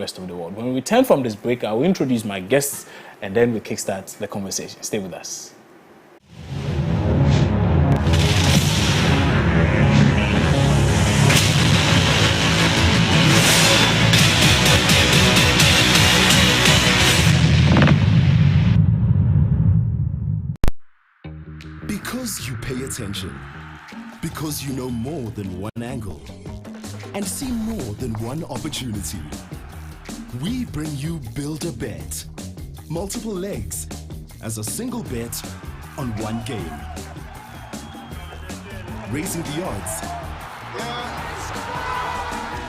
rest of the world. When we return from this break, I will introduce my guests and then we kickstart the conversation. Stay with us. Because you pay attention, because you know more than one angle, and see more than one opportunity. We bring you Build a Bet. Multiple legs as a single bet on one game. Raising the odds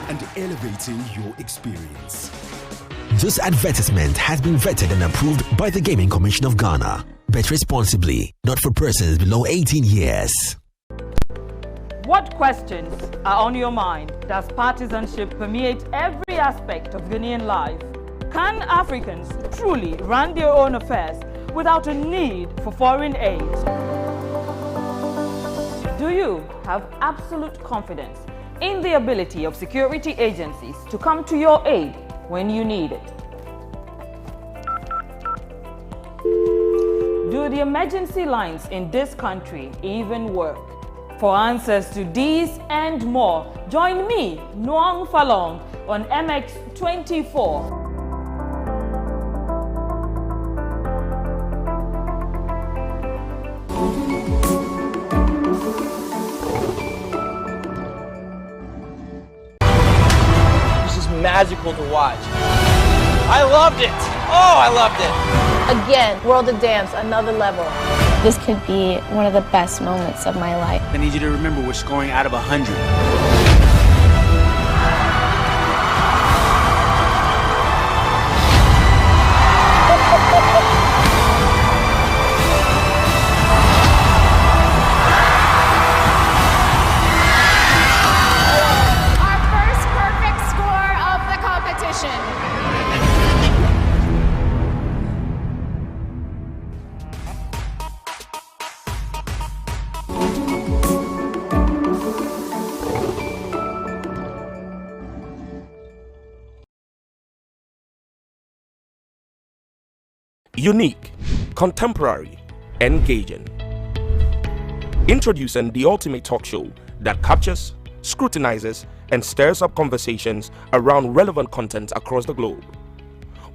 and elevating your experience. This advertisement has been vetted and approved by the Gaming Commission of Ghana. Bet responsibly, not for persons below 18 years. What questions are on your mind? Does partisanship permeate every aspect of Ghanaian life? Can Africans truly run their own affairs without a need for foreign aid? Do you have absolute confidence in the ability of security agencies to come to your aid when you need it? Do the emergency lines in this country even work? For answers to these and more, join me, Noang Falong, on MX24. This is magical to watch. I loved it. Oh, I loved it. Again, World of Dance, another level. This could be one of the best moments of my life. I need you to remember we're scoring out of 100. Our first perfect score of the competition. Unique, contemporary, engaging. Introducing the ultimate talk show that captures, scrutinizes, and stirs up conversations around relevant content across the globe.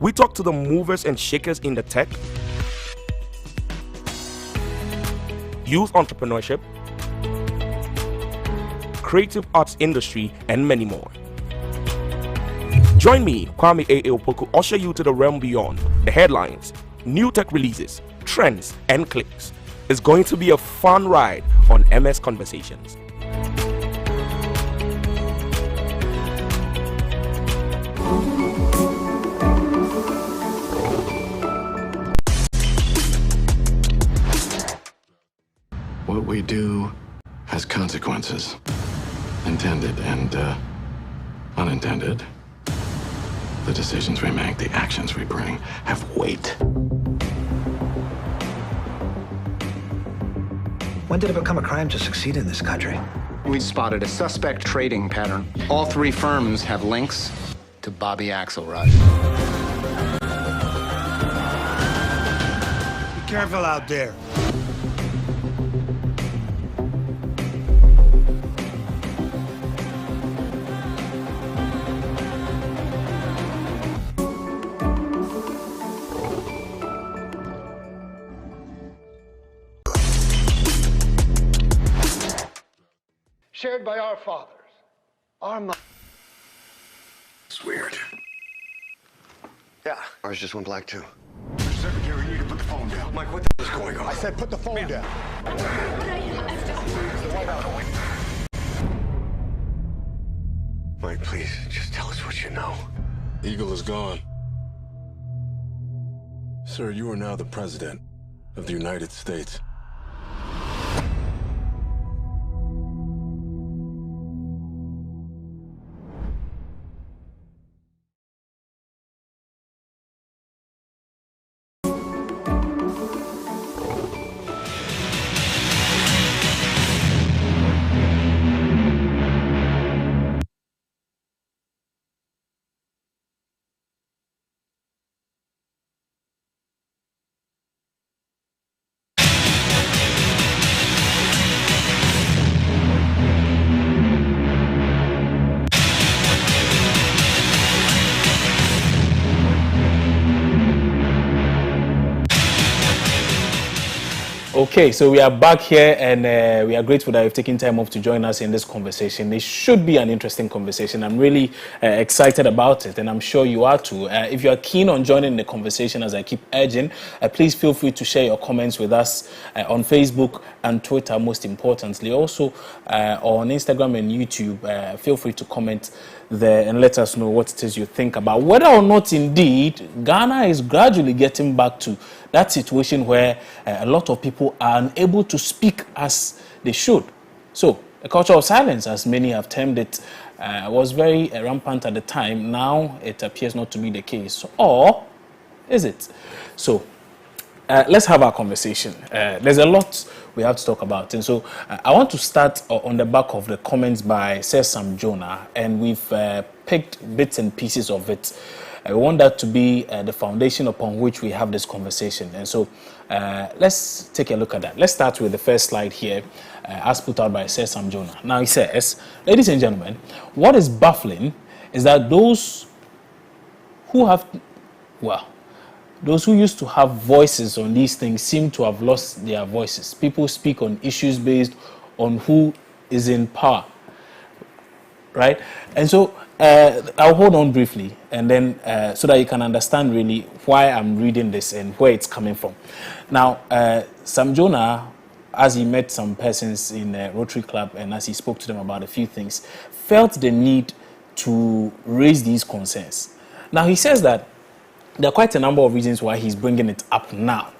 We talk to the movers and shakers in the tech, youth entrepreneurship, creative arts industry, and many more. Join me, Kwame A. Opoku, usher you to the realm beyond the headlines, new tech releases, trends, and clicks. It's going to be a fun ride on MS Conversations. What we do has consequences, intended and unintended. The decisions we make, the actions we bring, have weight. When did it become a crime to succeed in this country? We spotted a suspect trading pattern. All three firms have links to Bobby Axelrod. Be careful out there. Shared by our fathers, our mothers. It's weird. Yeah, ours just went black too. Secretary, you need to put the phone down. Mike, what the is going on? I said put the phone down. Mike, please, just tell us what you know. Eagle is gone. Sir, you are now the President of the United States. Okay, so we are back here, and we are grateful that you've taken time off to join us in this conversation. It should be an interesting conversation. I'm really excited about it, and I'm sure you are too. If you are keen on joining the conversation, as I keep urging, please feel free to share your comments with us on Facebook and Twitter, most importantly. Also, on Instagram and YouTube, feel free to comment there and let us know what it is you think about whether or not indeed Ghana is gradually getting back to that situation where a lot of people are unable to speak as they should. So, a culture of silence, as many have termed it, was very rampant at the time. Now, it appears not to be the case. Or is it? So, let's have our conversation. There's a lot we have to talk about. And so, I want to start on the back of the comments by Sir Sam Jonah, and we've picked bits and pieces of it. I want that to be the foundation upon which we have this conversation. And so let's take a look at that. Let's start with the first slide here, as put out by Sir Sam Jonah. Now he says, ladies and gentlemen, what is baffling is that those who used to have voices on these things seem to have lost their voices. People speak on issues based on who is in power, right? And so I'll hold on briefly, and then so that you can understand really why I'm reading this and where it's coming from. Now, Sam Jonah, as he met some persons in Rotary Club and as he spoke to them about a few things, felt the need to raise these concerns. Now, he says that there are quite a number of reasons why he's bringing it up now.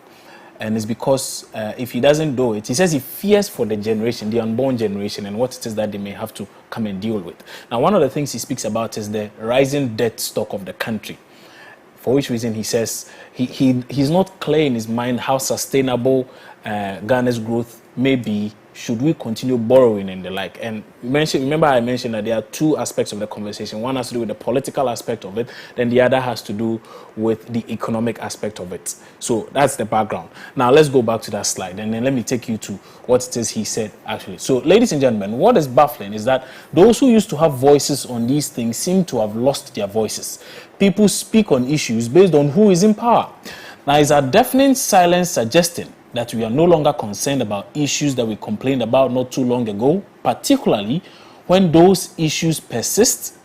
And it's because if he doesn't do it, he says he fears for the generation, the unborn generation, and what it is that they may have to come and deal with. Now, one of the things he speaks about is the rising debt stock of the country, for which reason he says he's not clear in his mind how sustainable Ghana's growth may be should we continue borrowing and the like. And remember I mentioned that there are two aspects of the conversation. One has to do with the political aspect of it, then the other has to do with the economic aspect of it. So that's the background. Now let's go back to that slide, and then let me take you to what it is he said actually. So ladies and gentlemen, what is baffling is that those who used to have voices on these things seem to have lost their voices. People speak on issues based on who is in power. Now, is a deafening silence suggesting that we are no longer concerned about issues that we complained about not too long ago, particularly when those issues persist?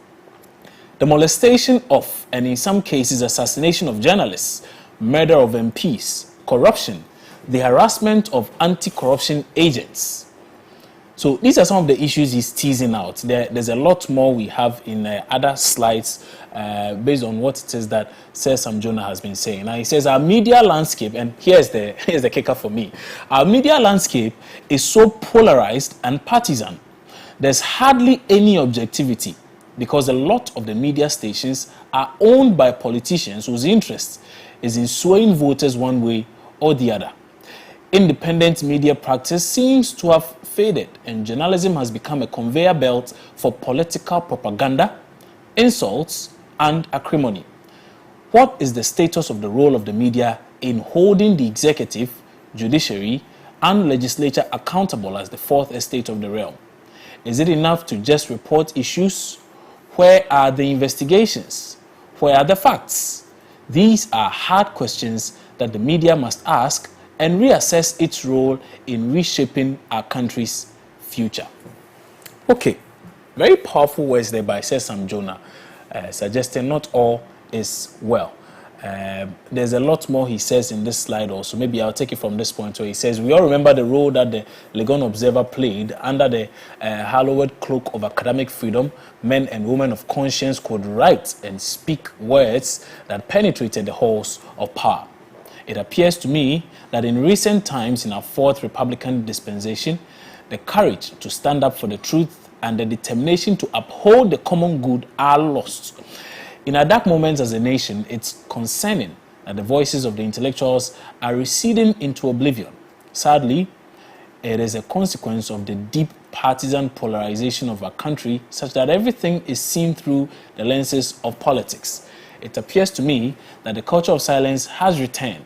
The molestation of, and in some cases, assassination of journalists, murder of MPs, corruption, the harassment of anti-corruption agents. So these are some of the issues he's teasing out. There's a lot more we have in other slides based on what it is that Sir Sam Jonah has been saying. Now he says our media landscape, and here's the kicker for me. Our media landscape is so polarized and partisan. There's hardly any objectivity because a lot of the media stations are owned by politicians whose interest is in swaying voters one way or the other. Independent media practice seems to have faded, and journalism has become a conveyor belt for political propaganda, insults, and acrimony. What is the status of the role of the media in holding the executive, judiciary, and legislature accountable as the fourth estate of the realm? Is it enough to just report issues? Where are the investigations? Where are the facts? These are hard questions that the media must ask and reassess its role in reshaping our country's future. Okay, very powerful words there by Sir Sam Jonah, suggesting not all is well. There's a lot more he says in this slide also. Maybe I'll take it from this point where he says, we all remember the role that the Legon Observer played under the hallowed cloak of academic freedom. Men and women of conscience could write and speak words that penetrated the halls of power. It appears to me that in recent times in our fourth Republican dispensation, the courage to stand up for the truth and the determination to uphold the common good are lost. In our dark moments as a nation, it's concerning that the voices of the intellectuals are receding into oblivion. Sadly, it is a consequence of the deep partisan polarization of our country, such that everything is seen through the lenses of politics. It appears to me that the culture of silence has returned,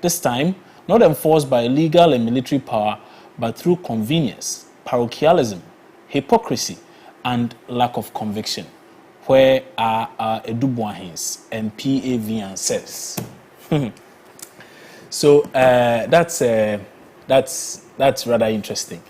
this time not enforced by legal and military power, but through convenience, parochialism, hypocrisy, and lack of conviction. Where are our Edubuahins and PAV and SES? So that's That's rather interesting.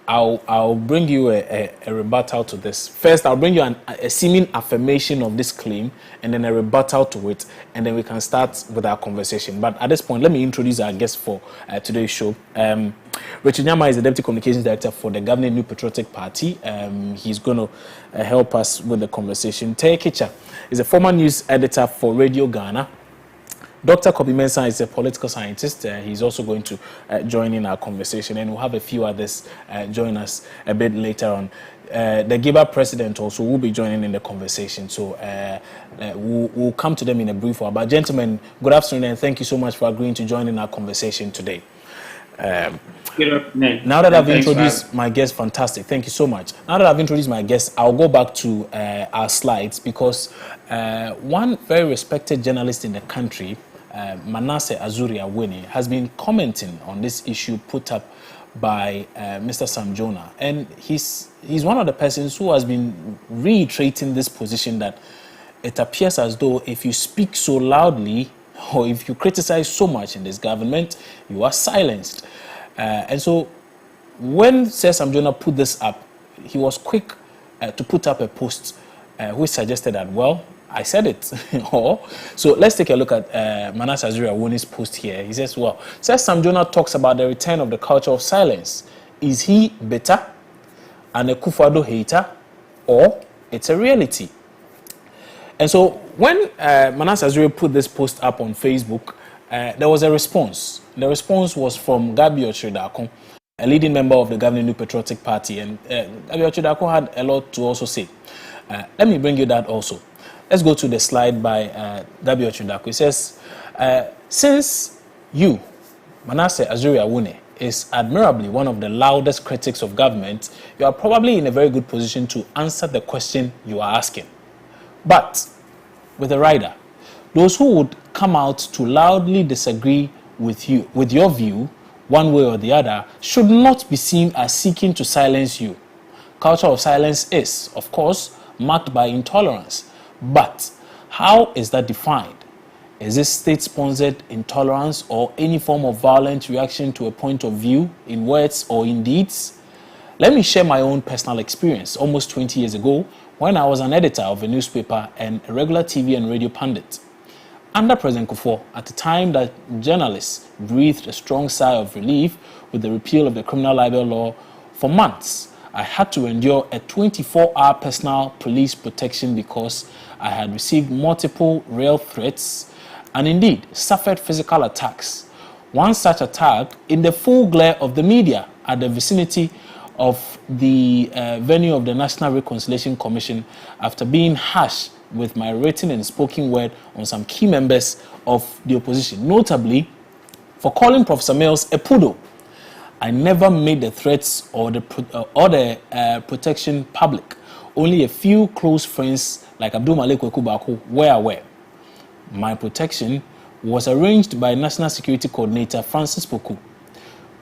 I'll bring you a rebuttal to this. First, I'll bring you a seeming affirmation of this claim, and then a rebuttal to it, and then we can start with our conversation. But at this point, let me introduce our guest for today's show. Richard Nyama is the Deputy Communications Director for the governing New Patriotic Party. He's going to help us with the conversation. Teye Kicha is a former news editor for Radio Ghana. Dr. Kobe Mensah is a political scientist. He's also going to join in our conversation, and we'll have a few others join us a bit later on. The GIBA president also will be joining in the conversation, so we'll come to them in a brief while. But gentlemen, good afternoon, and thank you so much for agreeing to join in our conversation today. Good afternoon. Now that I've introduced my guest, fantastic, thank you so much. Now that I've introduced my guest, I'll go back to our slides, because one very respected journalist in the country, Manasseh Azuri-Awuni, has been commenting on this issue put up by Mr. Sam Jonah, and he's one of the persons who has been reiterating this position that it appears as though if you speak so loudly or if you criticize so much in this government, you are silenced. And so when Sir Sam Jonah put this up, he was quick to put up a post which suggested that, well, I said it. So let's take a look at Manasseh Azuri-Awuni's post here. He says, well, Sir Sam Jonah talks about the return of the culture of silence. Is he bitter, an Akufo-Addo hater, or it's a reality? And so when Manasseh Azuri put this post up on Facebook, there was a response. The response was from Gabi Ochridako, a leading member of the governing New Patriotic Party, and Gabi Ochridako had a lot to also say. Let me bring you that also. Let's go to the slide by Gabi Ochridako. It says, since you, Manasseh Azuri-Awuni, is admirably one of the loudest critics of government, you are probably in a very good position to answer the question you are asking. But with a rider, those who would come out to loudly disagree with your view, one way or the other, should not be seen as seeking to silence you. Culture of silence is, of course, marked by intolerance. But how is that defined? Is this state-sponsored intolerance or any form of violent reaction to a point of view in words or in deeds? Let me share my own personal experience. Almost 20 years ago, when I was an editor of a newspaper and a regular TV and radio pundit. Under President Kufuor, at the time that journalists breathed a strong sigh of relief with the repeal of the criminal libel law, for months I had to endure a 24-hour personal police protection because I had received multiple real threats and indeed suffered physical attacks. One such attack in the full glare of the media at the vicinity of the venue of the National Reconciliation Commission after being harsh with my written and spoken word on some key members of the opposition, notably for calling Professor Mills a poodle. I never made the threats or the protection public. Only a few close friends like Abdul Malik Wekubako were aware. My protection was arranged by National Security Coordinator Francis Poku.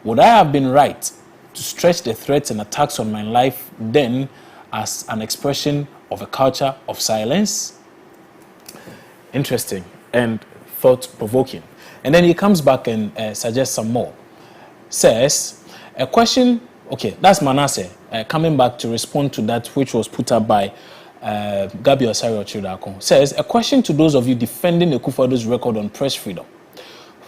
Would I have been right to stretch the threats and attacks on my life then as an expression of a culture of silence? Interesting and thought-provoking. And then he comes back and suggests some more. Says, a question, okay, that's Manasseh coming back to respond to that which was put up by Gabi Ochridako. Says, a question to those of you defending Akufo-Addo's record on press freedom.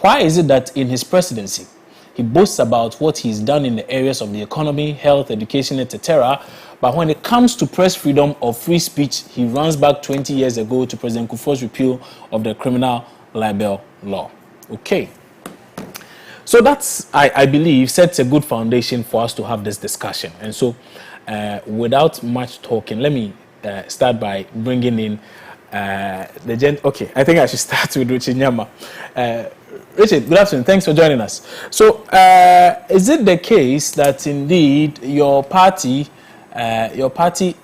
Why is it that in his presidency, he boasts about what he's done in the areas of the economy, health, education, etc., but when it comes to press freedom or free speech, he runs back 20 years ago to President Kufuor's repeal of the criminal libel law? Okay. So that's, I believe, sets a good foundation for us to have this discussion. And so, without much talking, let me start by bringing in the gent. Okay, I think I should start with Richard Nyama. Richard, good afternoon. Thanks for joining us. So, is it the case that indeed your party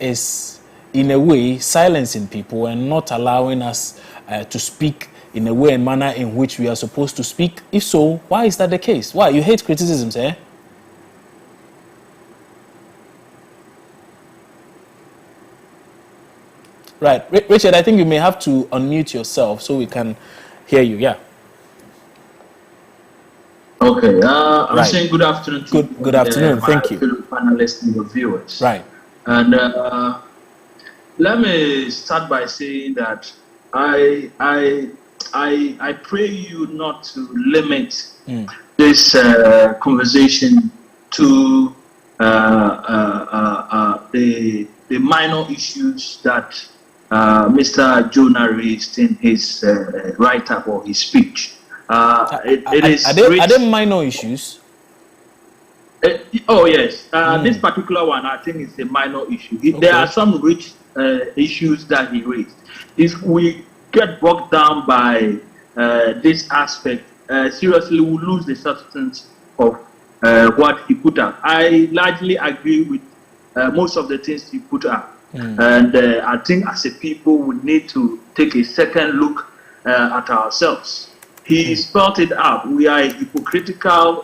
is in a way silencing people and not allowing us to speak in a way and manner in which we are supposed to speak? If so, why is that the case? Why? You hate criticisms, eh? Right. Richard, I think you may have to unmute yourself so we can hear you. Yeah. Okay, I'm saying good afternoon to good afternoon. Thank you, fellow panelists and your viewers. Right. And let me start by saying that I pray you not to limit this conversation to the minor issues that Mr. Jonah raised in his write-up or his speech. Are there minor issues? Oh yes, this particular one I think is a minor issue. There are some rich issues that he raised. If we get bogged down by this aspect, seriously we'll lose the substance of what he put up. I largely agree with most of the things he put up. And I think as a people we need to take a second look at ourselves. He spelled it out. We are a hypocritical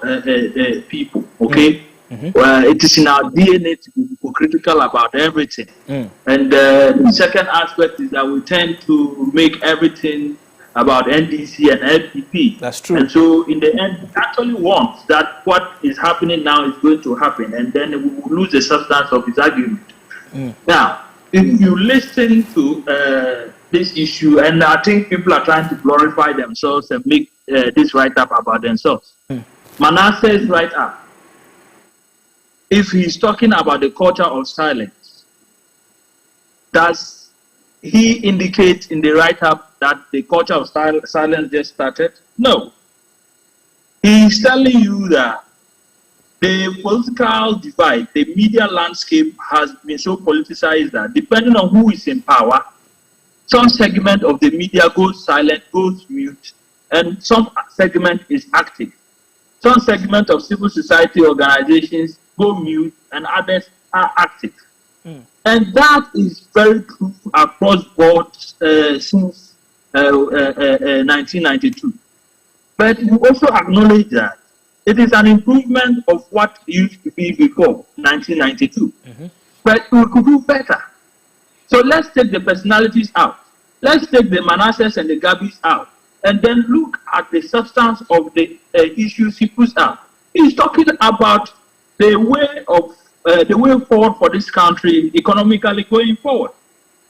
people, okay? It is in our DNA to be hypocritical about everything. And the second aspect is that we tend to make everything about NDC and LPP. That's true. And so in the end, we actually want that what is happening now is going to happen, and then we will lose the substance of his argument. Now, if you listen to this issue, and I think people are trying to glorify themselves and make this write-up about themselves. Manasseh's write-up, if he's talking about the culture of silence, does he indicate in the write-up that the culture of silence just started? No. He's telling you that the political divide, the media landscape has been so politicized that depending on who is in power, some segment of the media goes silent, goes mute, and some segment is active. Some segment of civil society organizations go mute and others are active. And that is very true across board since 1992. But we also acknowledge that it is an improvement of what used to be before 1992. But we could do better. So let's take the personalities out. Let's take the Manassehs and the Gabis out. And then look at the substance of the issues he puts out. He's talking about the way forward for this country economically going forward.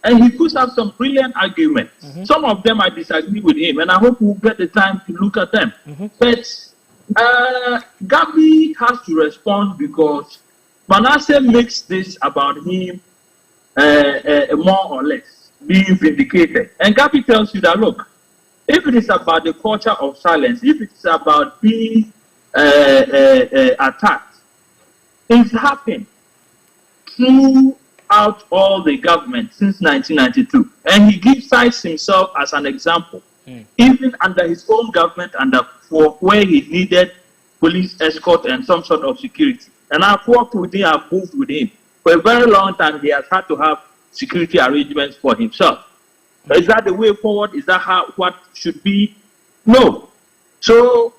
And he puts out some brilliant arguments. Some of them I disagree with him, and I hope we'll get the time to look at them. But Gabi has to respond because Manasseh makes this about him more or less being vindicated. And Gabi tells you that, look, if it is about the culture of silence, if it's about being attacked, it's happened throughout all the government since 1992. And he cites himself as an example. Even under his own government, for where he needed police escort and some sort of security. And I've worked with him, I've moved with him. For a very long time, he has had to have security arrangements for himself. Is that the way forward? Is that what should be? No. So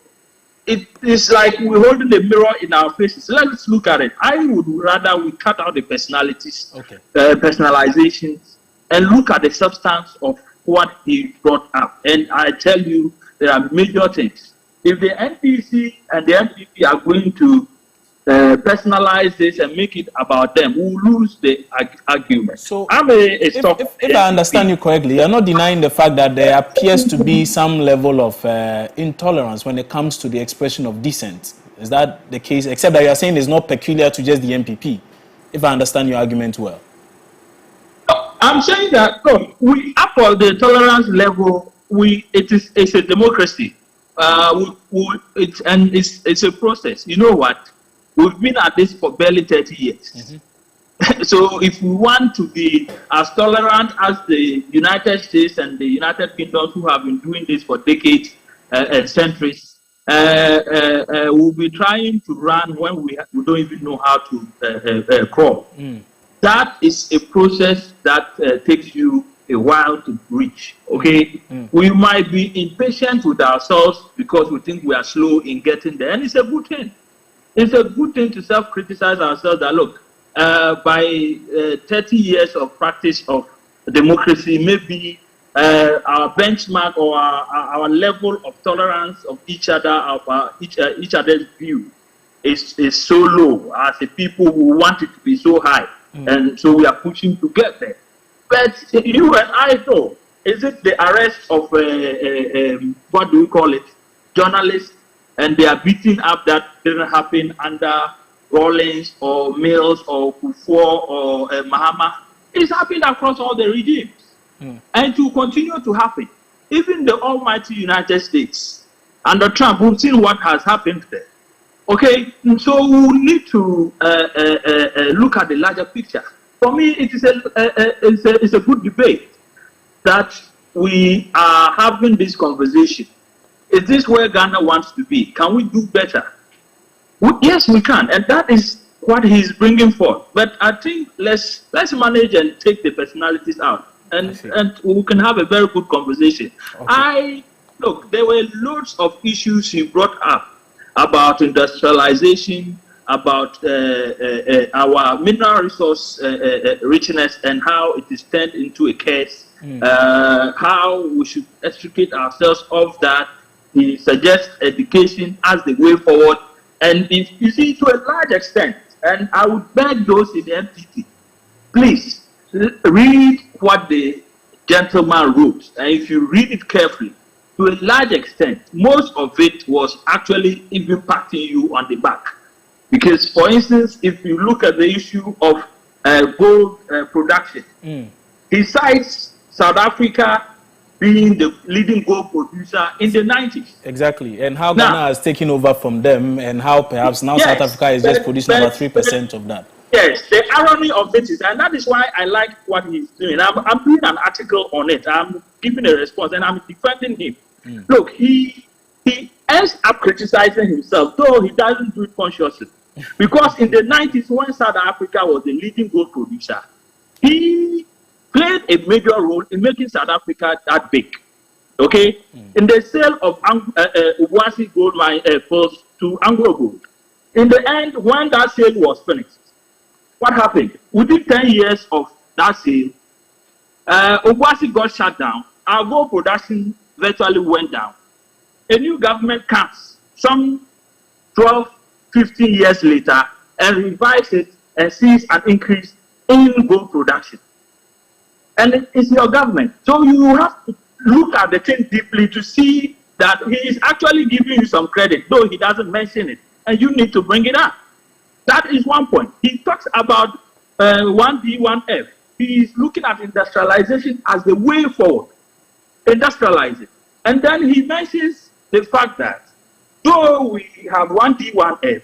it is like we're holding the mirror in our faces. Let's look at it. I would rather we cut out the personalities, personalizations, and look at the substance of what he brought up. And I tell you, there are major things. If the NDC and the MPP are going to personalize this and make it about them, we'll lose the argument. So if I understand you correctly, you're not denying the fact that there appears to be some level of intolerance when it comes to the expression of dissent. Is that the case? Except that you're saying it's not peculiar to just the MPP, if I understand your argument well. I'm saying that, look, we up on the tolerance level, it's a democracy. It's a process. You know what? We've been at this for barely 30 years. So if we want to be as tolerant as the United States and the United Kingdom, who have been doing this for decades and centuries, we'll be trying to run when we don't even know how to crawl. That is a process that takes you a while to reach, okay? We might be impatient with ourselves because we think we are slow in getting there, and it's a good thing. It's a good thing to self-criticize ourselves that, look, by 30 years of practice of democracy, maybe our benchmark or our level of tolerance of each other, of each other's view is so low as a people who want it to be so high. And so we are pushing to get there. But you and I know, is it the arrest of, what do we call it, journalists, and they are beating up that didn't happen under Rawlings or Mills or Kufuor or Mahama? It's happened across all the regimes. And to continue to happen. Even the almighty United States, under Trump, we've seen what has happened there. Okay, so we need to look at the larger picture. For me, it is a good debate that we are having this conversation. Is this where Ghana wants to be? Can we do better? Yes, we can, and that is what he's bringing forth. But I think let's manage and take the personalities out, and we can have a very good conversation. Okay. Look, there were loads of issues he brought up about industrialization, about our mineral resource richness and how it is turned into a curse, how we should extricate ourselves of that. He suggests education as the way forward. And if you see, to a large extent, and I would beg those in the MPT, please read what the gentleman wrote. And if you read it carefully, to a large extent, most of it was actually even patting you on the back. Because, for instance, if you look at the issue of gold production, he cites South Africa being the leading gold producer in the 90s. Exactly, and how Ghana has taken over from them, and how perhaps now South Africa is just producing about 3% of that. Yes, the irony of it is, and that is why I like what he's doing. I'm doing an article on it. I'm giving a response, and I'm defending him. Look, he ends up criticizing himself, though he doesn't do it consciously. Because in the 90s, when South Africa was the leading gold producer, he played a major role in making South Africa that big. Okay? In the sale of Obuasi gold mine pearls to Anglo Gold. In the end, when that sale was finished, what happened? Within 10 years of that sale, Obuasi got shut down. Our gold production virtually went down. A new government comes some 12, 15 years later and revives it and sees an increase in gold production. And it's your government. So you have to look at the thing deeply to see that he is actually giving you some credit, though he doesn't mention it. And you need to bring it up. That is one point. He talks about 1D, 1F. He is looking at industrialization as the way forward. Industrialize it. And then he mentions the fact that though we have 1D, 1F,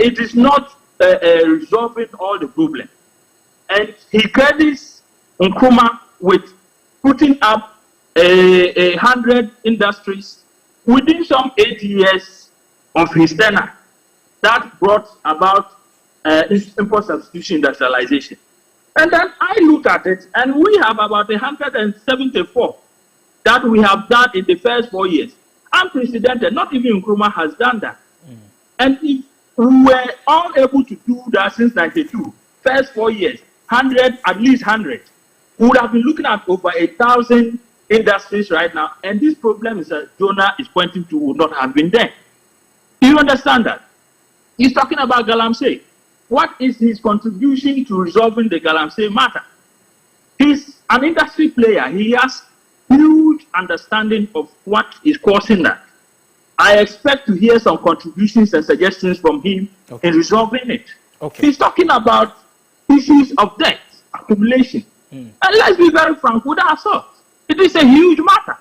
it is not resolving all the problems. And he credits Nkrumah with putting up 100 industries within some 8 years of his tenure. That brought about import substitution industrialization. And then I look at it, and we have about 174 that we have done in the first 4 years. Unprecedented. Not even Nkrumah has done that. And if we were all able to do that since 92, first 4 years, 100, at least 100, we would have been looking at over 1,000 industries right now. And this problem is that Jonah is pointing to would not have been there. Do you understand that? He's talking about Galamsey. What is his contribution to resolving the Galamsey matter? He's an industry player. He has huge understanding of what is causing that. I expect to hear some contributions and suggestions from him in resolving it. He's talking about issues of debt accumulation. And let's be very frank with ourselves. It is a huge matter.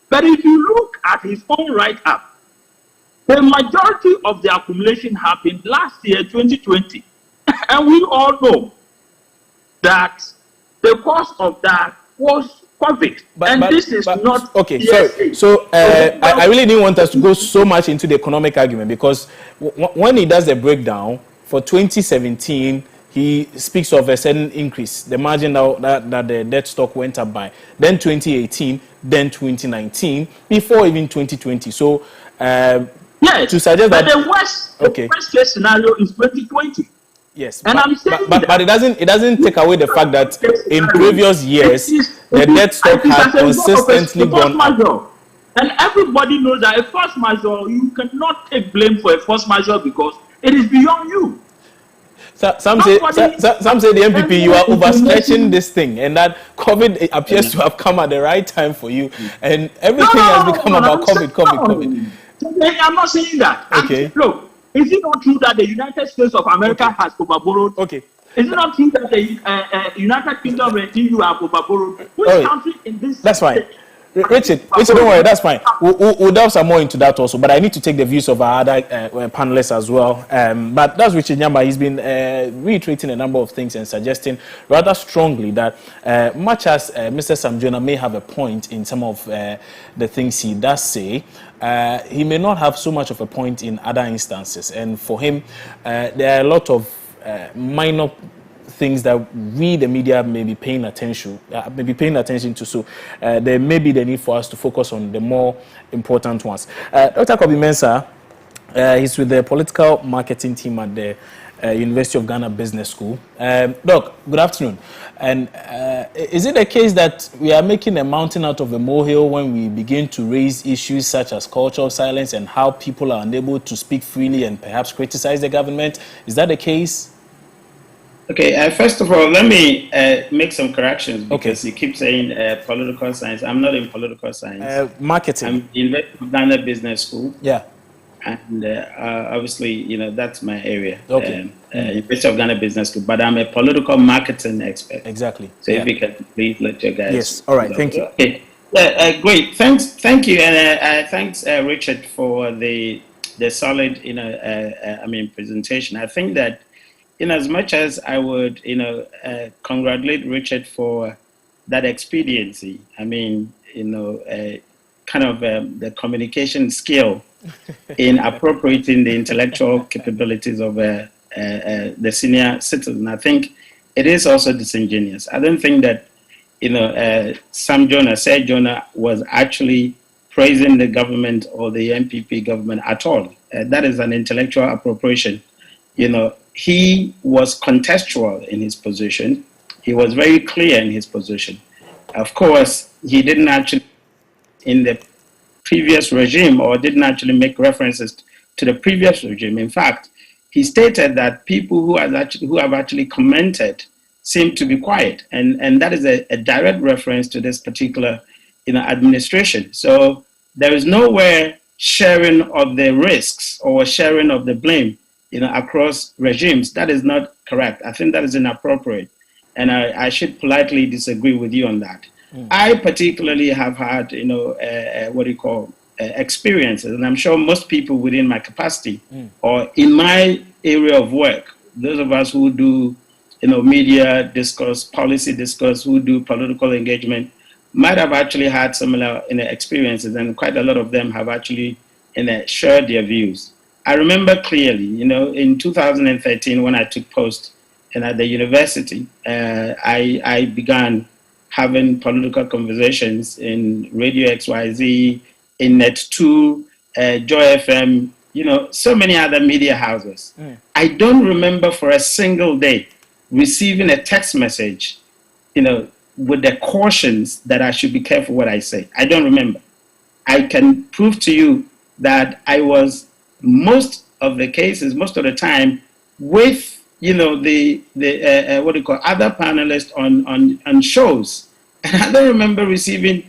But if you look at his own write-up, the majority of the accumulation happened last year, 2020. And we all know that the cause of that was COVID. This is not... Okay, sorry. So I really didn't want us to go so much into the economic argument, because when he does the breakdown, for 2017, he speaks of a certain increase, the margin that the debt stock went up by. Then 2018, then 2019, before even 2020. So... yes, to suggest but that the worst case scenario is 2020. Yes, and I'm saying but it doesn't take away the fact that in previous years the debt stock had consistently gone up. And everybody knows that a force majeure, you cannot take blame for a force majeure because it is beyond you. Some say the MPP, you are overstretching this thing, and that COVID appears to have come at the right time for you, and everything has become about COVID. I'm not saying that. Okay. Look, is it not true that the United States of America has overborrowed? Okay. Is it not true that the United Kingdom and EU have overborrowed? Which country in this? That's fine. Richard, don't worry, that's fine. We'll delve some more into that also, but I need to take the views of our other panelists as well. But that's Richard Nyamba. He's been reiterating a number of things and suggesting rather strongly that much as Mr. Sam Jonah may have a point in some of the things he does say, he may not have so much of a point in other instances. And for him, there are a lot of minor things that we, the media, may be paying attention to. So there may be the need for us to focus on the more important ones. Dr. Kobi Mensah, he's with the political marketing team at the University of Ghana Business School. Doc, good afternoon. And is it the case that we are making a mountain out of a molehill when we begin to raise issues such as cultural silence and how people are unable to speak freely and perhaps criticize the government? Is that the case? Okay, first of all, let me make some corrections because you keep saying political science. I'm not in political science. Marketing. I'm in Ghana Business School. Yeah. And obviously, that's my area. Okay. University of Ghana Business School, but I'm a political marketing expert. Exactly. So if you can please let your guys. Yes. All right. Thank you. Okay. Great. Thank you, and thanks, Richard, for the solid, presentation. I think that, in as much as I would, congratulate Richard for that expediency. The communication skill in appropriating the intellectual capabilities of the senior citizen. I think it is also disingenuous. I don't think that, Sam Jonah, Sir Jonah, was actually praising the government or the MPP government at all. That is an intellectual appropriation. He was contextual in his position. He was very clear in his position. Of course, he didn't actually, in the previous regime, or didn't actually make references to the previous regime. In fact, he stated that people who have actually commented seem to be quiet, and that is a direct reference to this particular, administration. So there is nowhere sharing of the risks or sharing of the blame, across regimes. That is not correct. I think that is inappropriate. And I should politely disagree with you on that. I particularly have had, experiences, and I'm sure most people within my capacity or in my area of work, those of us who do, media discourse, policy discourse, who do political engagement, might have actually had similar experiences, and quite a lot of them have actually shared their views. I remember clearly, in 2013, when I took post at the university, I began having political conversations in Radio XYZ, in Net2, Joy FM, so many other media houses. I don't remember for a single day receiving a text message, with the cautions that I should be careful what I say. I don't remember. I can prove to you that I was, most of the time, with other panelists on shows, and I don't remember receiving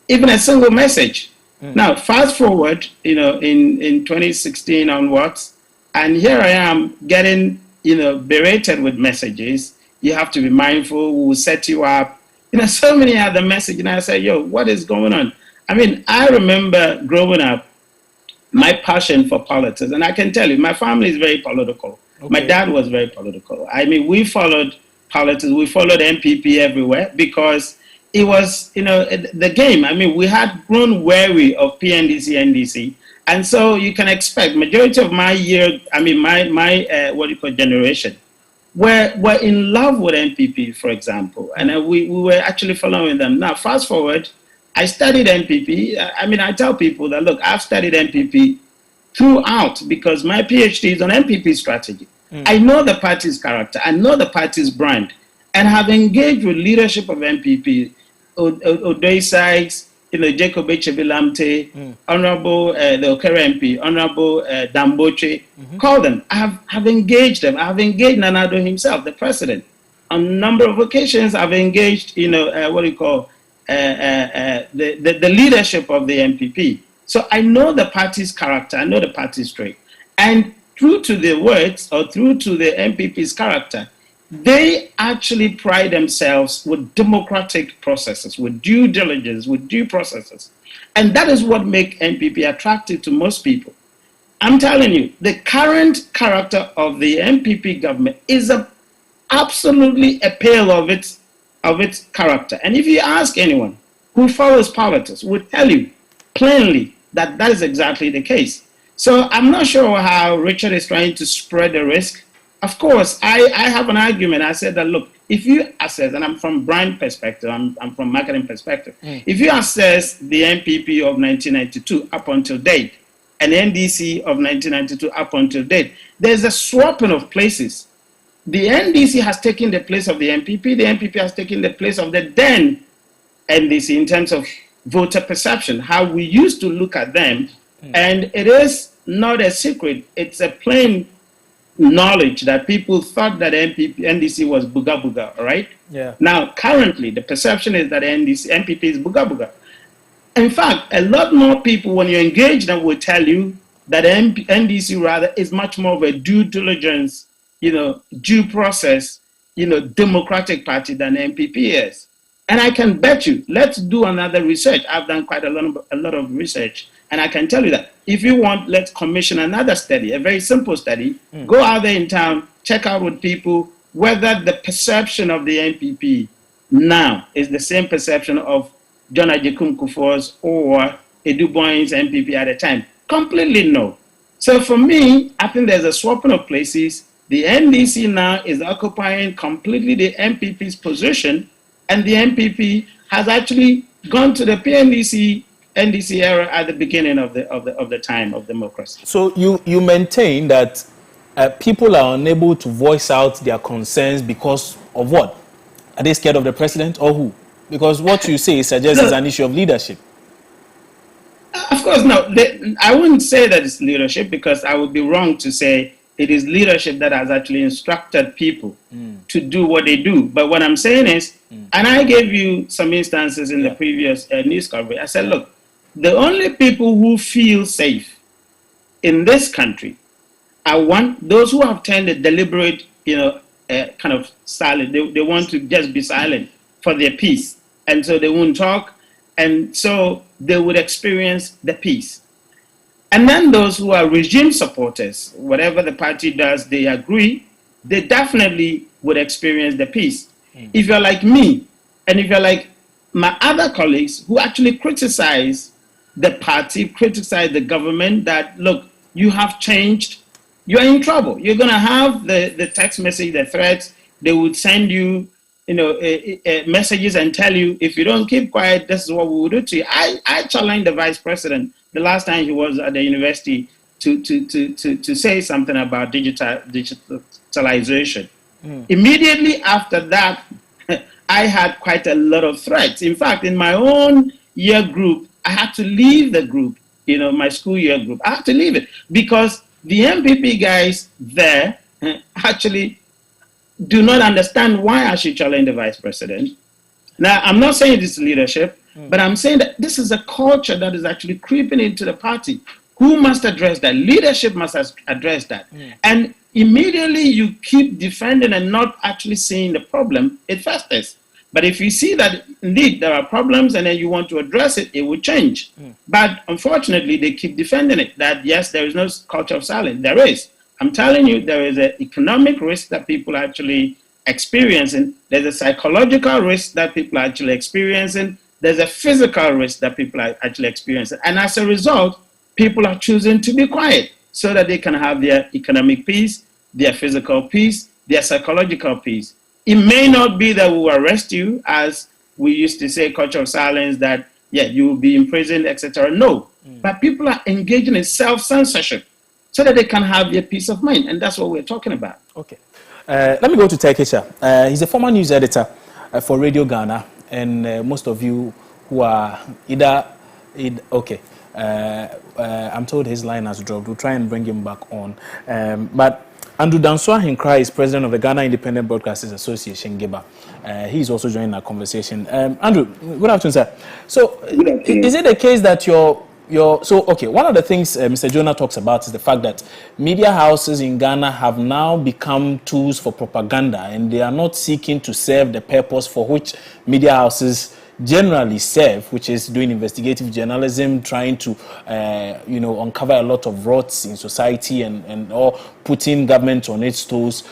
even a single message. Now, fast forward, in 2016 onwards, and here I am getting, berated with messages. You have to be mindful. We will set you up. So many other messages. And I say, what is going on? I remember growing up, my passion for politics, and I can tell you, my family is very political. Okay. My dad was very political. We followed politics. We followed MPP everywhere because it was, the game. We had grown wary of PNDC, NDC, and so you can expect majority of my generation were in love with MPP, for example, and we were actually following them. Now, fast forward. I studied MPP. I tell people that, look, I've studied MPP throughout because my PhD is on MPP strategy. I know the party's character. I know the party's brand, and have engaged with leadership of MPP Odoi Sykes, Jacob Echebilamte, Honorable the Okere MP, Honorable Damboche, call them. I've engaged them. I've engaged Nanado himself, the president. On a number of occasions, I've engaged, the leadership of the MPP. So I know the party's character, I know the party's trait. And through to the words or through to the MPP's character, they actually pride themselves with democratic processes, with due diligence, with due processes. And that is what makes MPP attractive to most people. I'm telling you, the current character of the MPP government is absolutely a pale of its character. And if you ask anyone who follows politics, will tell you plainly that that is exactly the case. So I'm not sure how Richard is trying to spread the risk. Of course, I have an argument. I said that, look, if you assess, and I'm from brand perspective, I'm from marketing perspective. If you assess the MPP of 1992 up until date, and NDC of 1992 up until date, there's a swapping of places. The NDC has taken the place of the MPP. The MPP has taken the place of the then NDC in terms of voter perception, how we used to look at them. And it is not a secret. It's a plain knowledge that people thought that NDC was Buga Buga, right? Yeah. Now, currently, the perception is that MPP is Buga Buga. In fact, a lot more people, when you engage them, will tell you that NDC rather is much more of a due diligence, due process, democratic party than MPP is. And I can bet you, let's do another research. I've done quite a lot of research. And I can tell you that if you want, let's commission another study, a very simple study. Go out there in town, check out with people whether the perception of the MPP now is the same perception of John Ajekum Kufuor's or Edu Boyne's MPP at the time. Completely no. So for me, I think there's a swapping of places. The NDC now is occupying completely the MPP's position, and the MPP has actually gone to the NDC era at the beginning of the time of democracy. So you maintain that people are unable to voice out their concerns because of what? Are they scared of the president or who? Because what you say suggests it's an issue of leadership. Of course, no. I wouldn't say that it's leadership, because I would be wrong to say it is leadership that has actually instructed people to do what they do. But what I'm saying is, and I gave you some instances in the previous news coverage, I said, look, the only people who feel safe in this country are those who have turned a deliberate, kind of silent. They want to just be silent for their peace. And so they won't talk. And so they would experience the peace. And then those who are regime supporters, whatever the party does, they agree, they definitely would experience the peace. If you're like me, and if you're like my other colleagues who actually criticize the party, criticize the government, that, look, you have changed, you're in trouble. You're going to have the text message, the threats. They would send you, messages and tell you, if you don't keep quiet, this is what we will do to you. I challenged the vice president the last time he was at the university to say something about digitalization. Immediately after that, I had quite a lot of threats. In fact, in my own year group, I had to leave the group, my school year group. I had to leave it because the MPP guys there actually do not understand why I should challenge the vice president. Now, I'm not saying this is leadership, but I'm saying that this is a culture that is actually creeping into the party. Who must address that? Leadership must address that. And immediately you keep defending and not actually seeing the problem, it festers. But if you see that indeed there are problems and then you want to address it, it will change. But unfortunately, they keep defending it, that yes, there is no culture of silence. There is. I'm telling you, there is an economic risk that people are actually experiencing. There's a psychological risk that people are actually experiencing. There's a physical risk that people are actually experiencing. And as a result, people are choosing to be quiet so that they can have their economic peace, their physical peace, their psychological peace. It may not be that we will arrest you, as we used to say, culture of silence, that, you will be imprisoned, etc. No. But people are engaging in self-censorship so that they can have their peace of mind. And that's what we're talking about. Okay. Let me go to Tekisha. He's a former news editor for Radio Ghana. and most of you who are okay. I'm told his line has dropped. We'll try and bring him back on. But Andrew Danswa Hinkra is president of the Ghana Independent Broadcasters Association, GIBA. He's also joining our conversation. Andrew, good afternoon, sir. So, is it the case that one of the things Mr. Jonah talks about is the fact that media houses in Ghana have now become tools for propaganda, and they are not seeking to serve the purpose for which media houses generally serve, which is doing investigative journalism, trying to uncover a lot of rots in society and or putting government on its toes.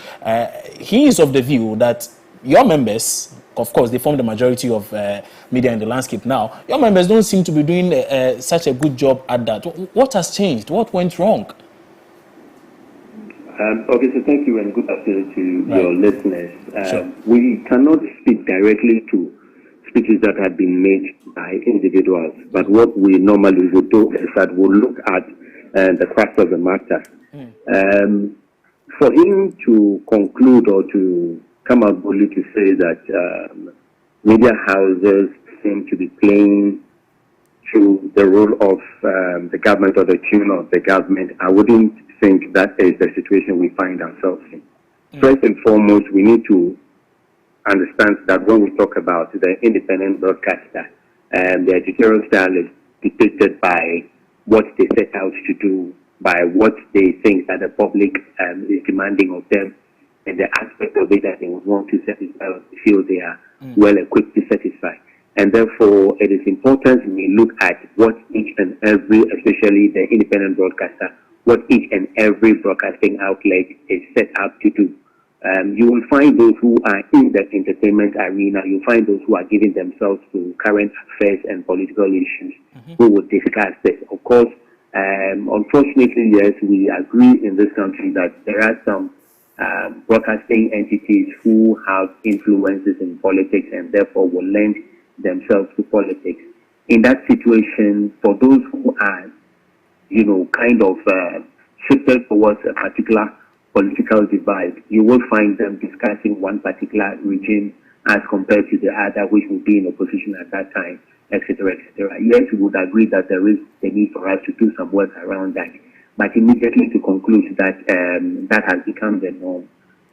He is of the view that your members, of course, they form the majority of media in the landscape now. Your members don't seem to be doing such a good job at that. What has changed? What went wrong? Okay, so thank you and good afternoon to your listeners. Sure. We cannot speak directly to speeches that have been made by individuals, but what we normally would do is that we'll look at the crux of the matter. For him to conclude or to come out boldly to say that media houses seem to be playing to the role of the government or the tune of the government, I wouldn't think that is the situation we find ourselves in. First and foremost, we need to understand that when we talk about the independent broadcaster, the editorial style is dictated by what they set out to do, by what they think that the public is demanding of them, and the aspect of it that they would want to satisfy or feel they are well equipped to satisfy. And therefore, it is important we look at what each and every, especially the independent broadcaster, what each and every broadcasting outlet is set out to do. You will find those who are in the entertainment arena. You'll find those who are giving themselves to current affairs and political issues who will discuss this. Of course, unfortunately, yes, we agree in this country that there are some broadcasting entities who have influences in politics and therefore will lend themselves to politics. In that situation, for those who are, kind of shifted towards a particular political divide, you will find them discussing one particular regime as compared to the other, which will be in opposition at that time, etc., etc. Yes, we would agree that there is a need for us to do some work around that, but immediately to conclude that that has become the norm,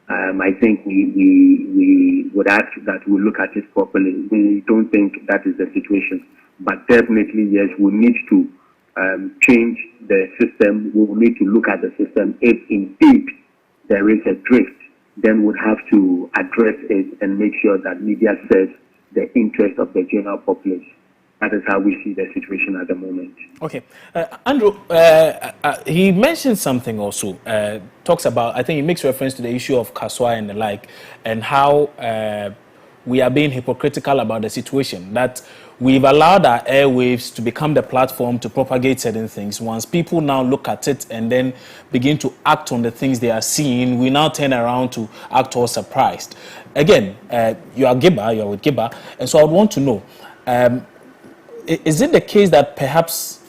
I think we would ask that we look at it properly. We don't think that is the situation, but definitely, yes, we need to change the system. We will need to look at the system. If indeed there is a drift, then we'll have to address it and make sure that media serves the interest of the general populace. That is how we see the situation at the moment. Okay. Andrew, he mentioned something also, talks about, I think he makes reference to the issue of Kaswa and the like, and how we are being hypocritical about the situation, that we've allowed our airwaves to become the platform to propagate certain things. Once people now look at it and then begin to act on the things they are seeing, we now turn around to act all surprised. Again, you're with Giba, and so I would want to know, is it the case that perhaps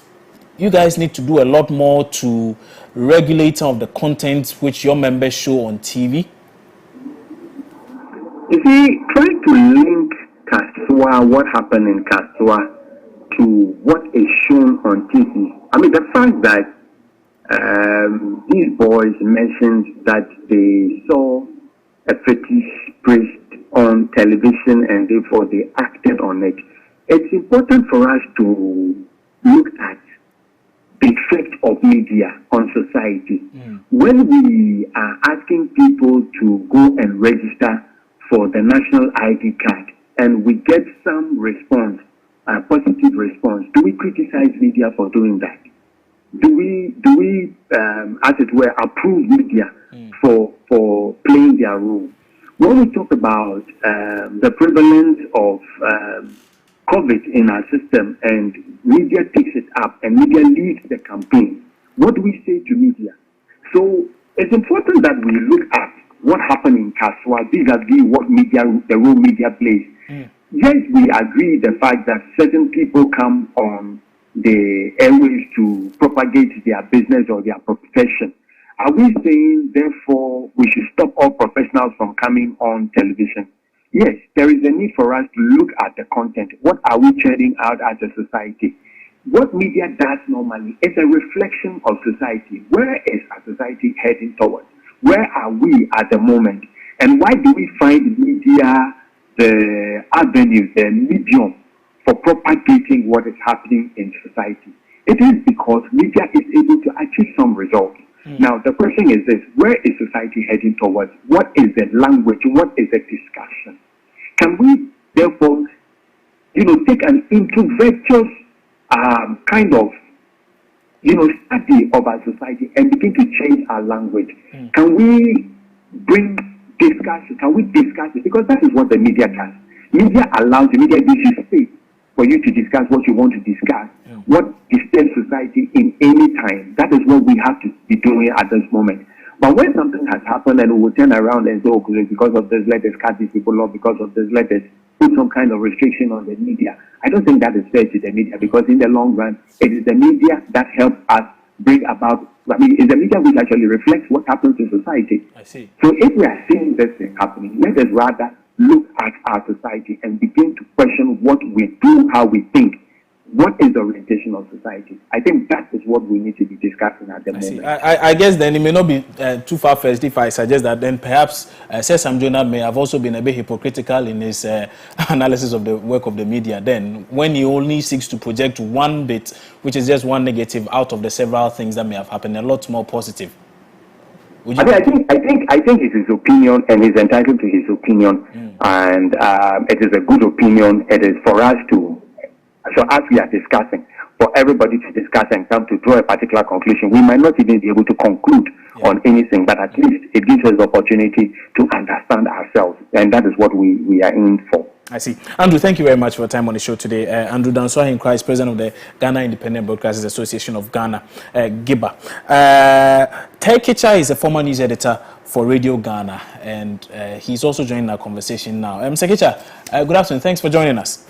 you guys need to do a lot more to regulate some of the content which your members show on TV? You see, trying to link Kaswa, what happened in Kaswa, to what is shown on TV. I mean, the fact that these boys mentioned that they saw a fetish priest on television and therefore they acted on it. It's important for us to look at the effect of media on society. When we are asking people to go and register for the national ID card, and we get some response, a positive response, do we criticize media for doing that? Do we, as it were, approve media for playing their role? When we talk about the prevalence of COVID in our system and media takes it up and media leads the campaign, what do we say to media? So it's important that we look at what happened in Kaswa vis-a-vis what media, the role media plays. Yes, we agree the fact that certain people come on the airways to propagate their business or their profession. Are we saying, therefore, we should stop all professionals from coming on television? yes, there is a need for us to look at the content. What are we churning out as a society? What media does normally is a reflection of society. Where is our society heading towards? Where are we at the moment? And why do we find media the avenue, the medium for propagating what is happening in society? It is because media is able to achieve some results. Now, the question is this: where is society heading towards? What is the language? What is the discussion? Can we, therefore, take an introverted kind of, study of our society and begin to change our language? Can we bring discussion? Can we discuss it? Because that is what the media does. Media allows, the media gives you space for you to discuss what you want to discuss, what disturbs society in any time. That is what we have to be doing at this moment. But when something has happened and we will turn around and say, okay, because of this, let us cut these people off, because of this, let us put some kind of restriction on the media. I don't think that is fair to the media, because in the long run, it is the media that helps us bring about, it's the media which actually reflects what happens in society. I see. So if we are seeing this thing happening, let us rather look at our society and begin to question what we do, how we think. What is the orientation of society? I think that is what we need to be discussing at the moment. I guess then it may not be too far-fetched if I suggest that then perhaps Sam Jonah may have also been a bit hypocritical in his analysis of the work of the media then, when he only seeks to project one bit, which is just one negative out of the several things that may have happened, a lot more positive. I think it is his opinion, and he's entitled to his opinion, and it is a good opinion. It is for us to, so as we are discussing, for everybody to discuss and come to draw a particular conclusion. We might not even be able to conclude on anything, but at least it gives us the opportunity to understand ourselves, and that is what we are in for. I see. Andrew, thank you very much for your time on the show today. Andrew Danswahin Christ, President of the Ghana Independent Broadcasters Association of Ghana, GIBA. Tekicha is a former news editor for Radio Ghana, and he's also joining our conversation now. Sekicha, good afternoon. Thanks for joining us.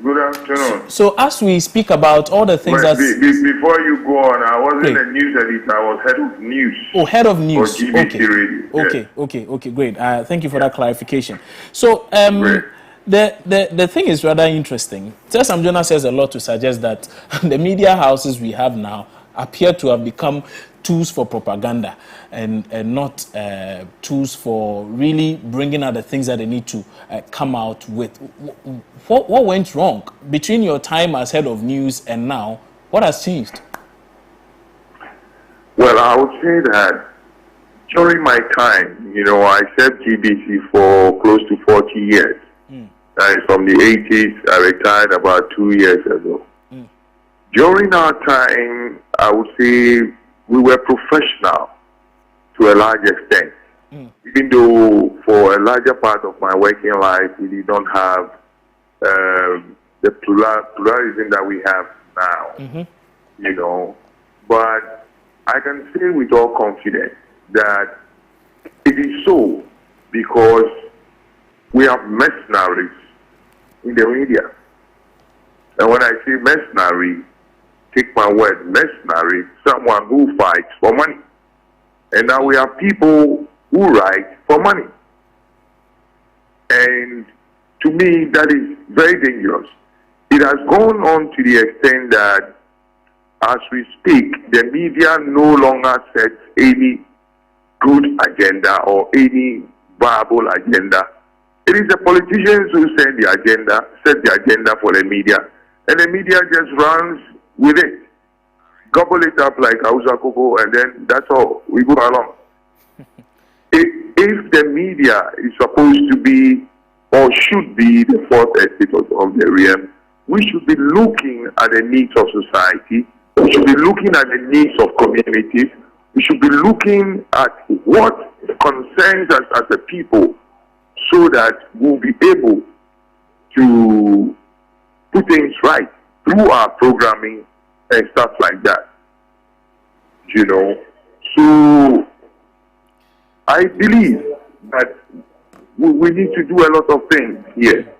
Good afternoon. So as we speak about all the things that... Before you go on, I wasn't a news editor, I was head of news. Oh, head of news. For GBC Radio. Okay, great. Thank you for that clarification. So the thing is rather interesting. Sam Jonah says a lot to suggest that the media houses we have now appear to have become tools for propaganda and not tools for really bringing out the things that they need to come out with. What went wrong between your time as head of news and now? What has changed? Well, I would say that during my time, I served GBC for close to 40 years. From the 80s, I retired about 2 years ago. During our time, I would say we were professional to a large extent. Even though for a larger part of my working life, we did not have the pluralism that we have now. But I can say with all confidence that it is so because we have mercenaries in the media. And when I say mercenary, take my word, mercenary, someone who fights for money. And now we have people who write for money. And to me, that is very dangerous. It has gone on to the extent that as we speak, the media no longer sets any good agenda or any viable agenda. It is the politicians who set the agenda for the media. And the media just runs with it. Gobble it up like Hausa Koko, and then that's all. We go along. If the media is supposed to be or should be the fourth estate of the realm, we should be looking at the needs of society. We should be looking at the needs of communities. We should be looking at what concerns us as a people so that we'll be able to put things right through our programming and stuff like that. So I believe that we need to do a lot of things here.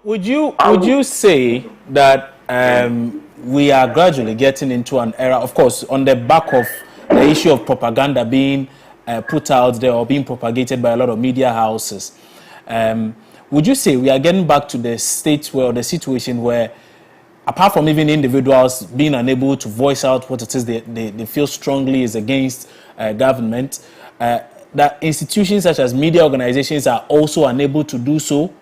Would you say that we are gradually getting into an era, of course, on the back of the issue of propaganda being put out there or being propagated by a lot of media houses. Would you say we are getting back to the state where, the situation where, apart from even individuals being unable to voice out what it is they feel strongly is against government, that institutions such as media organizations are also unable to do so?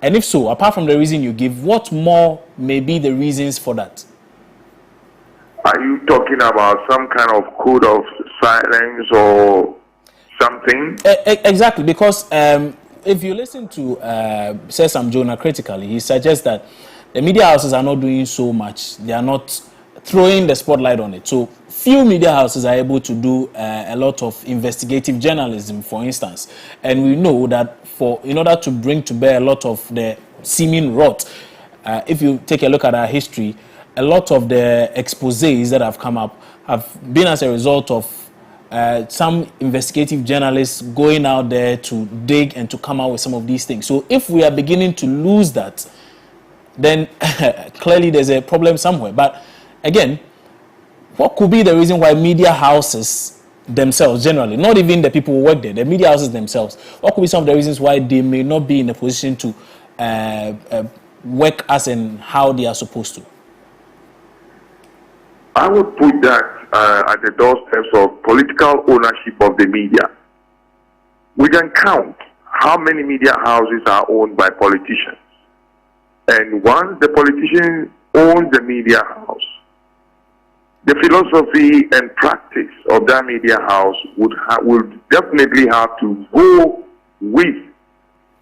And if so, apart from the reason you give, what more may be the reasons for that? Are you talking about some kind of code of silence or something? Exactly, because if you listen to Sir Sam Jonah critically, he suggests that the media houses are not doing so much. They are not throwing the spotlight on it. So few media houses are able to do a lot of investigative journalism, for instance. And we know that in order to bring to bear a lot of the seeming rot, if you take a look at our history, a lot of the exposés that have come up have been as a result of some investigative journalists going out there to dig and to come out with some of these things. So if we are beginning to lose that, then clearly there's a problem somewhere. But again, what could be the reason why media houses themselves, generally, not even the people who work there, the media houses themselves, what could be some of the reasons why they may not be in a position to work as and how they are supposed to? I would put that at the doorsteps of political ownership of the media. We can count how many media houses are owned by politicians. And once the politician owns the media house, the philosophy and practice of that media house would definitely have to go with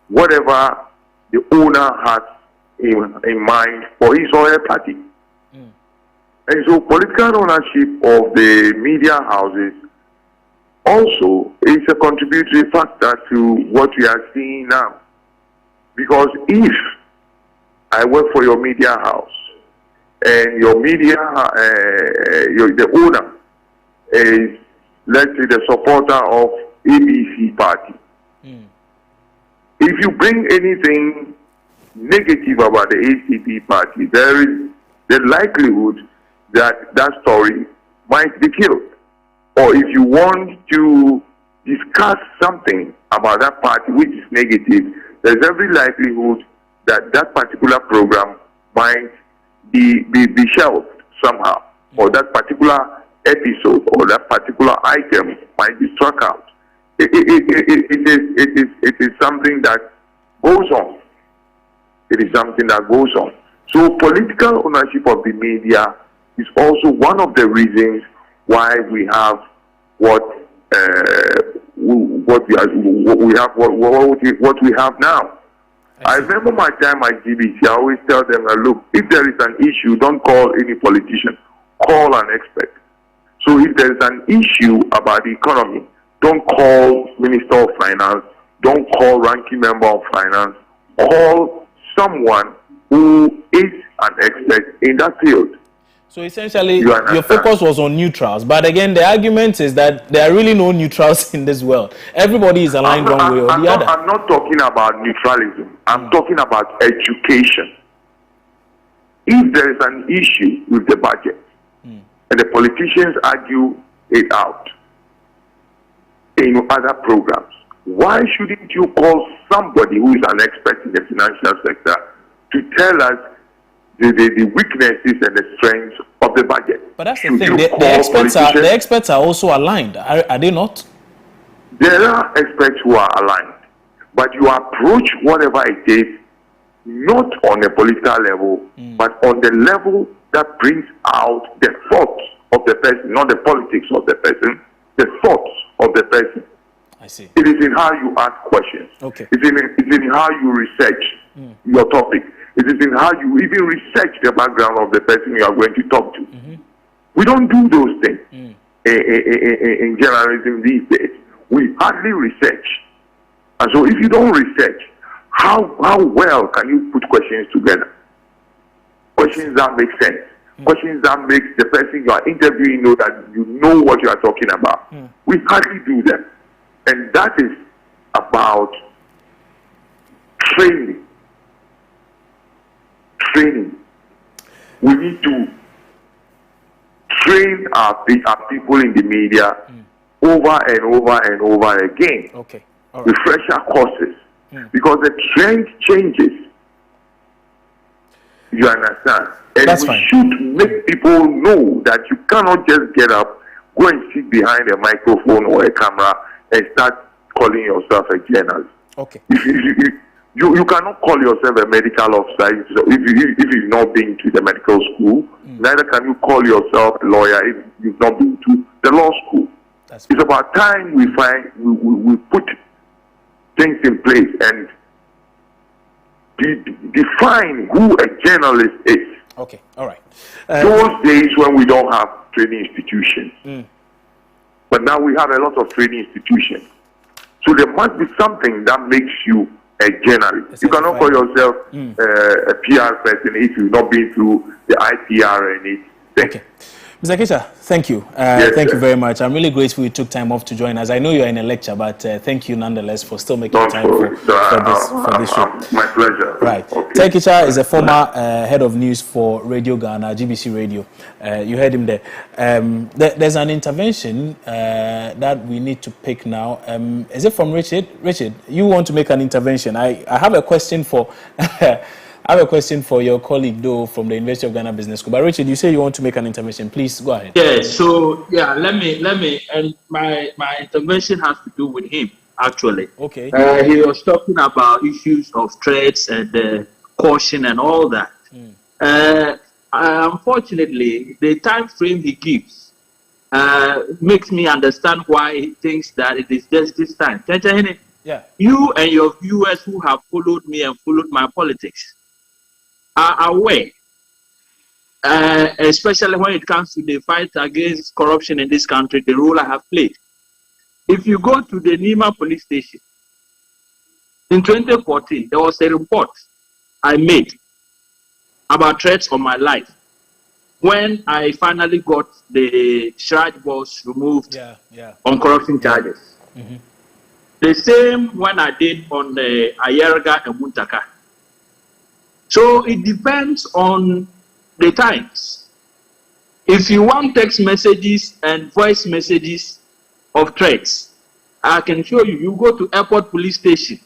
whatever the owner has in mind for his or her party. And so political ownership of the media houses also is a contributory factor to what we are seeing now. Because if I work for your media house and your media, the owner is, let's say, the supporter of ABC party, if you bring anything negative about the ACP party, there is the likelihood that that story might be killed. Or if you want to discuss something about that party which is negative, there's every likelihood that that particular program might be shelved somehow, or that particular episode or that particular item might be struck out. It is something that goes on. It is something that goes on. So political ownership of the media is also one of the reasons why we have what we have now. I remember my time at GBC. I always tell them, look, if there is an issue, don't call any politician, call an expert. So if there is an issue about the economy, don't call Minister of Finance, don't call ranking member of finance, call someone who is an expert in that field. So essentially, your focus was on neutrals. But again, the argument is that there are really no neutrals in this world. Everybody is aligned one way or the other. I'm not talking about neutralism. I'm talking about education. If there is an issue with the budget and the politicians argue it out in other programs, why shouldn't you call somebody who is an expert in the financial sector to tell us the weaknesses and the strengths of the budget? But that's the thing. The experts are also aligned, are they not? There are experts who are aligned, but you approach whatever it is not on a political level, but on the level that brings out the thoughts of the person, not the politics of the person, the thoughts of the person. I see. It is in how you ask questions. Okay. It's in how you research your topic. It is in how you even research the background of the person you are going to talk to. We don't do those things in journalism these days. We hardly research. And so if you don't research, how well can you put questions together? Questions that make sense. Questions that make the person you are interviewing know that you know what you are talking about. We hardly do them. And that is about training. We need to train our people in the media who over and over and over again. Okay. All right. Refresher courses. Because the trend changes. You understand? And That's we fine. should make people know that you cannot just get up, go and sit behind a microphone or a camera and start calling yourself a journalist. Okay. You cannot call yourself a medical officer if you've not been to the medical school. Neither can you call yourself a lawyer if you've not been to the law school. It's about time we put things in place and define who a journalist is. Okay, all right. Those days when we don't have training institutions. But now we have a lot of training institutions. So there must be something that makes you a journalist. You cannot call yourself a PR person if you've not been through the IPR and it. Okay. Mr. Keita, thank you. Thank you very much. I'm really grateful you took time off to join us. I know you're in a lecture, but thank you nonetheless for still making time for this show. My pleasure. Right. Okay. Keita is a former head of news for Radio Ghana, GBC Radio. You heard him there. There's an intervention that we need to pick now. Is it from Richard? Richard, you want to make an intervention. I have a question for... I have a question for your colleague, though, from the University of Ghana Business School. But Richard, you say you want to make an intervention. Please go ahead. Yeah. So let me. And my intervention has to do with him actually. Okay. He was talking about issues of threats and caution and all that. Unfortunately, the time frame he gives makes me understand why he thinks that it is just this time. Yeah. You and your viewers who have followed me and followed my politics are aware, especially when it comes to the fight against corruption in this country, the role I have played. If you go to the Nima police station, in 2014, there was a report I made about threats on my life when I finally got the charge was removed on corruption charges. The same when I did on the Ayerga and Muntaka. So it depends on the times. If you want text messages and voice messages of threats, I can show you. You go to airport police station.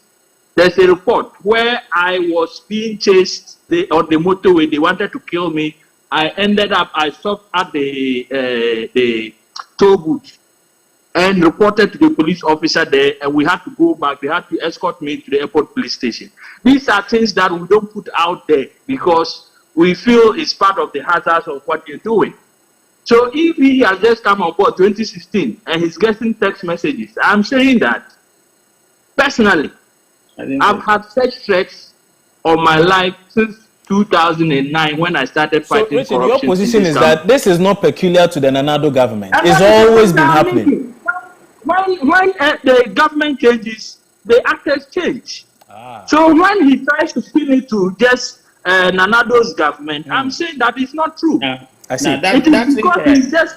There's a report where I was being chased on the motorway. They wanted to kill me. I stopped at the toll booth and reported to the police officer there, and we had to go back. They had to escort me to the airport police station. These are things that we don't put out there because we feel it's part of the hazards of what you're doing. So if he has just come on board 2016 and he's getting text messages, I'm saying that personally, I've had such threats on my life since 2009 when I started fighting Richard, corruption. your position is that this is not peculiar to the Nanado government. It's always been happening. When the government changes, the actors change. So when he tries to spin it to just Nanado's government, I'm saying that is not true. I see. It is because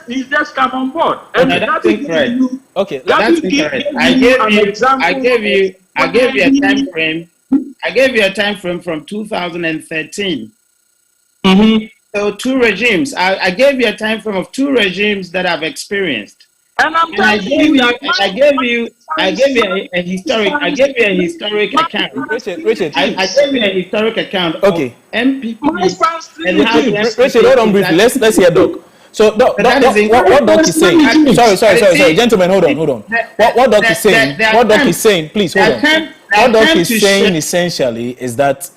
he's just come on board. And that's incorrect. Okay, that's incorrect. I gave you a time frame. I gave you a time frame from 2013. So 2 regimes. I gave you a time frame of 2 regimes that I've experienced. And I gave you a historic account. Richard. I gave you a historic account. Okay. MPP. Richard, hold on briefly. Let's hear Doc. So, Doc, what Doc is saying? Sorry, gentlemen, hold on. What Doc is saying? What Doc is saying? Please hold on. What Doc is saying essentially is that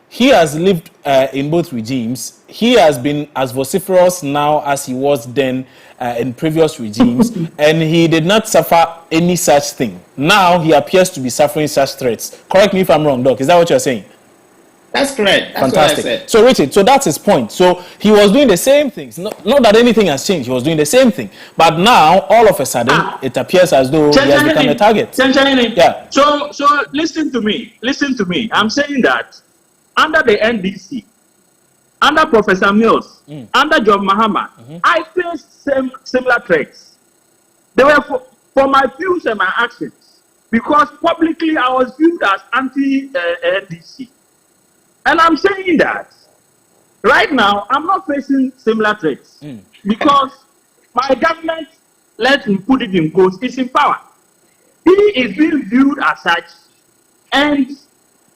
he has lived in both regimes. He has been as vociferous now as he was then in previous regimes, and he did not suffer any such thing. Now he appears to be suffering such threats. Correct me if I'm wrong, Doc. Is that what you're saying? That's correct. That's fantastic. What I said. So, Richard, so that's his point. So he was doing the same things. Not that anything has changed. He was doing the same thing. But now, all of a sudden, it appears as though he has become a target. Yeah. So listen to me. I'm saying that under the NDC, under Professor Mills, under John Mahama, I faced similar threats. They were for my views and my actions, because publicly I was viewed as anti-NDC. And I'm saying that right now I'm not facing similar threats because my government let me put it in quotes, is in power. He is being viewed as such, and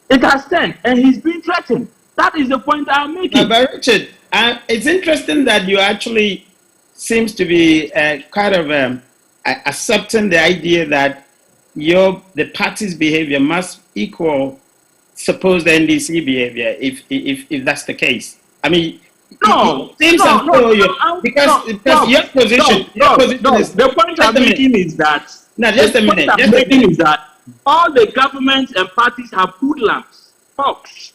it has turned, and he's being threatened. That is the point I'm making. But Richard, it's interesting that you actually seems to be kind of accepting the idea that the party's behavior must equal supposed NDC behavior, if that's the case. I mean, because your position is the point I'm making is that all the governments and parties have hoodlums, folks,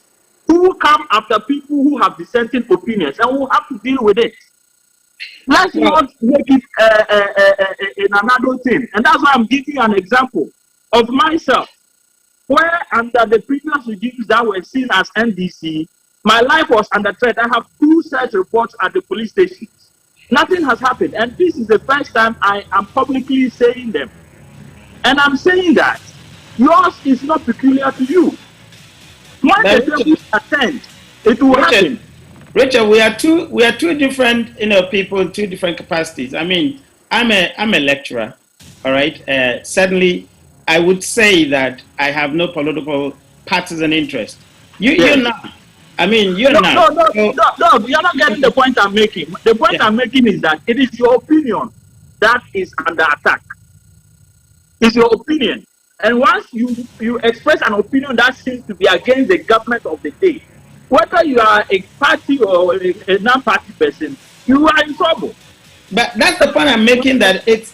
who come after people who have dissenting opinions, and who have to deal with it. Let's not make it another thing. And that's why I'm giving an example of myself, where under the previous regimes that were seen as NDC, my life was under threat. I have 2 such reports at the police stations. Nothing has happened. And this is the first time I am publicly saying them. And I'm saying that yours is not peculiar to you. When the tables attend, it will happen. Richard, we are two different, people in 2 different capacities. I mean, I'm a lecturer, all right. Certainly, I would say that I have no political partisan interest. You're not. I mean, you're not. No, you're not getting the point I'm making. The point I'm making is that it is your opinion that is under attack. It's your opinion. And once you express an opinion that seems to be against the government of the day, whether you are a party or a non-party person, you are in trouble. But that's the point I'm making, that it's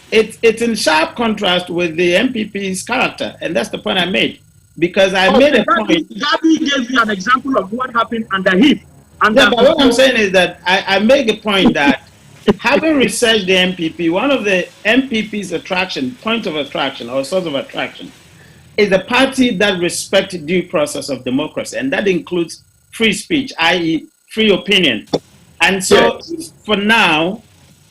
in sharp contrast with the MPP's character, and that's the point I made. Because I made a point. Gabby gave you an example of what happened under him. But what I'm saying is that I make a point that having researched the MPP, one of the MPP's point of attraction or source of attraction is a party that respects due process of democracy, and that includes free speech, i.e. free opinion. And so for now,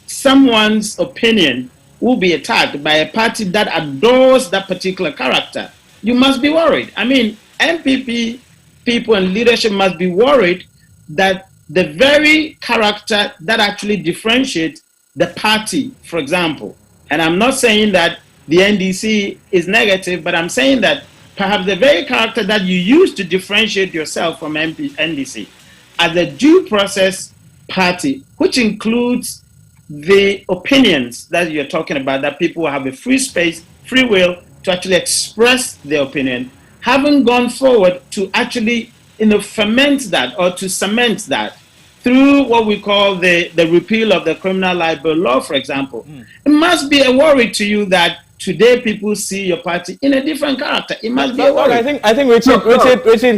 someone's opinion will be attacked by a party that adores that particular character. You must be worried. I mean, MPP people and leadership must be worried that the very character that actually differentiates the party, for example, and I'm not saying that the NDC is negative, but I'm saying that perhaps the very character that you use to differentiate yourself from NDC as a due process party, which includes the opinions that you're talking about, that people have a free space, free will to actually express their opinion, haven't gone forward to actually ferment that or to cement that through what we call the repeal of the criminal libel law, for example. It must be a worry to you that today people see your party in a different character. It must be a worry. I think Richard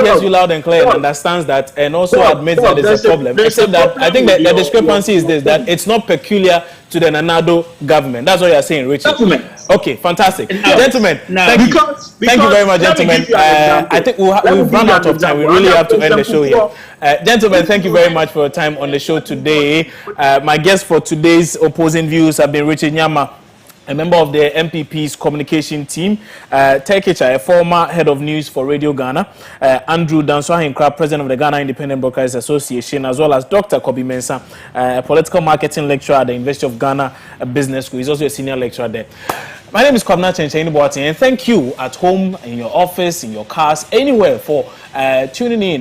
hears you loud and clear and understands that, and also admits that it's a problem. Except that I think that the discrepancy is this, that it's not peculiar to the Nanado government. That's what you're saying, Richard. Okay, fantastic. Gentlemen, thank you very much, gentlemen. I think we've run out of time. We really have to end the show here. Gentlemen, thank you very much for your time on the show today. My guests for today's opposing views have been Richard Nyama, a member of the MPP's communication team, Tekicha, a former head of news for Radio Ghana, Andrew Danso-Ahenkra, president of the Ghana Independent Broadcasters Association, as well as Dr. Kobe Mensah, a political marketing lecturer at the University of Ghana Business School. He's also a senior lecturer there. My name is Kwabena Chencheni Boateng, and thank you at home, in your office, in your cars, anywhere for tuning in.